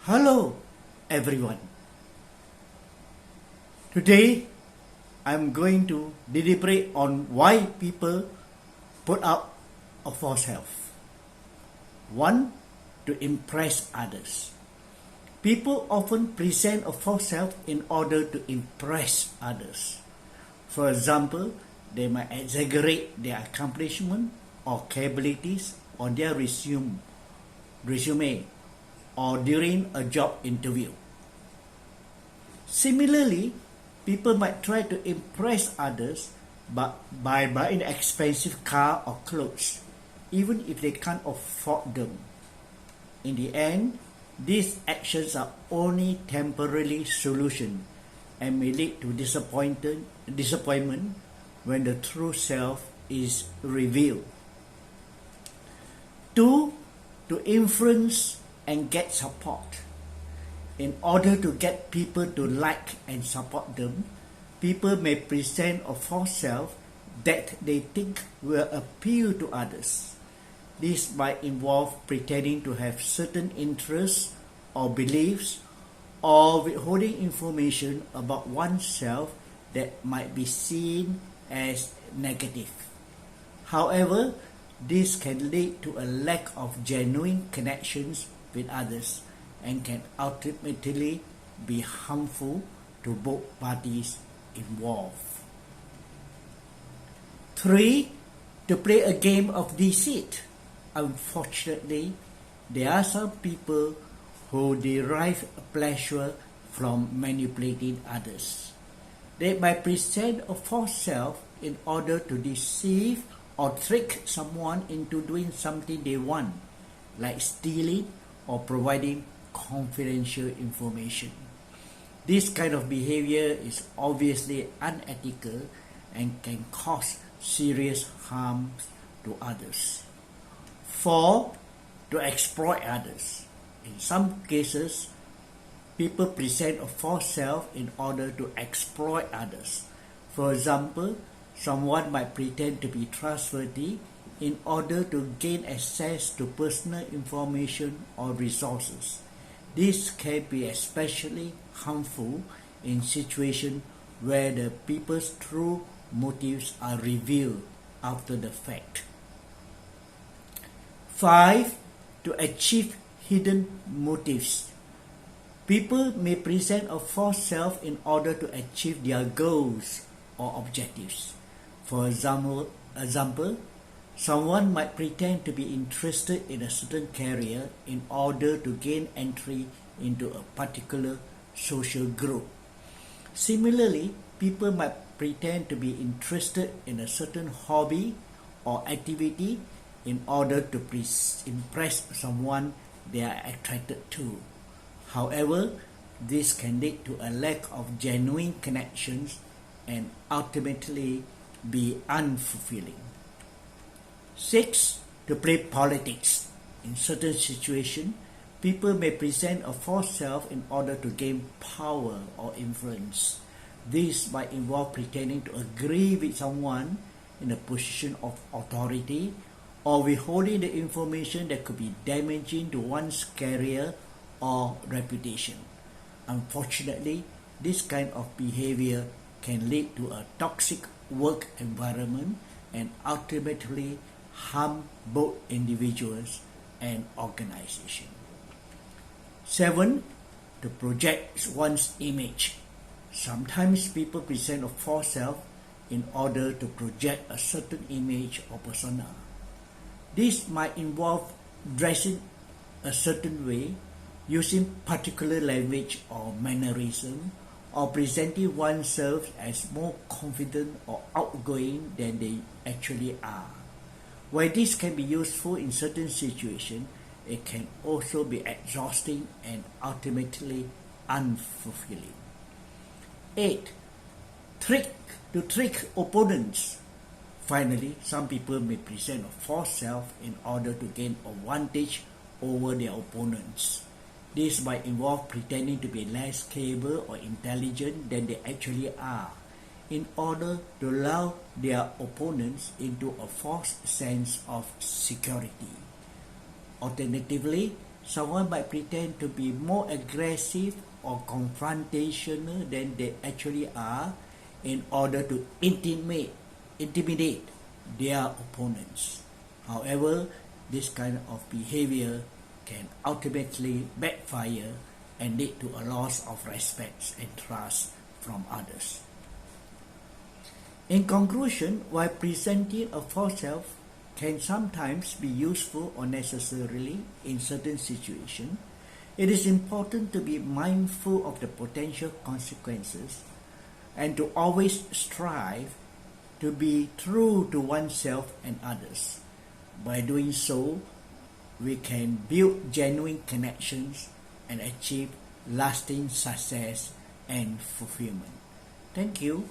Hello, everyone. Today, I'm going to deliberate on why people put up a false self. One, to impress others. People often present a false self in order to impress others. For example, they might exaggerate their accomplishment or capabilities on their resume or during a job interview. Similarly, people might try to impress others by buying an expensive car or clothes, even if they can't afford them. In the end, these actions are only temporary solution and may lead to disappointment when the true self is revealed. 2. To influence and get support. In order to get people to like and support them, people may present a false self that they think will appeal to others. This might involve pretending to have certain interests or beliefs, or withholding information about oneself that might be seen as negative. However, this can lead to a lack of genuine connections with others and can ultimately be harmful to both parties involved. 3. To play a game of deceit. Unfortunately, there are some people who derive pleasure from manipulating others. They might present a false self in order to deceive or trick someone into doing something they want, like stealing or providing confidential information. This kind of behavior is obviously unethical and can cause serious harm to others. 4. To exploit others. In some cases, people present a false self in order to exploit others. For example, someone might pretend to be trustworthy in order to gain access to personal information or resources. This can be especially harmful in situations where the people's true motives are revealed after the fact. 5. To achieve hidden motives. People may present a false self in order to achieve their goals or objectives. For example, someone might pretend to be interested in a certain career in order to gain entry into a particular social group. Similarly, people might pretend to be interested in a certain hobby or activity in order to impress someone they are attracted to. However, this can lead to a lack of genuine connections and ultimately be unfulfilling. 6. To play politics. In certain situations, people may present a false self in order to gain power or influence. This might involve pretending to agree with someone in a position of authority or withholding the information that could be damaging to one's career or reputation. Unfortunately, this kind of behavior can lead to a toxic work environment and ultimately harm both individuals and organizations. 7. To project one's image. Sometimes people present a false self in order to project a certain image or persona. This might involve dressing a certain way, using particular language or mannerism, or presenting oneself as more confident or outgoing than they actually are. While this can be useful in certain situations, it can also be exhausting and ultimately unfulfilling. 8. To trick opponents. Finally, some people may present a false self in order to gain advantage over their opponents. This might involve pretending to be less capable or intelligent than they actually are, in order to lull their opponents into a false sense of security. Alternatively, someone might pretend to be more aggressive or confrontational than they actually are in order to intimidate their opponents. However, this kind of behavior can ultimately backfire and lead to a loss of respect and trust from others. In conclusion, while presenting a false self can sometimes be useful or necessarily in certain situations, it is important to be mindful of the potential consequences and to always strive to be true to oneself and others. By doing so, we can build genuine connections and achieve lasting success and fulfillment. Thank you.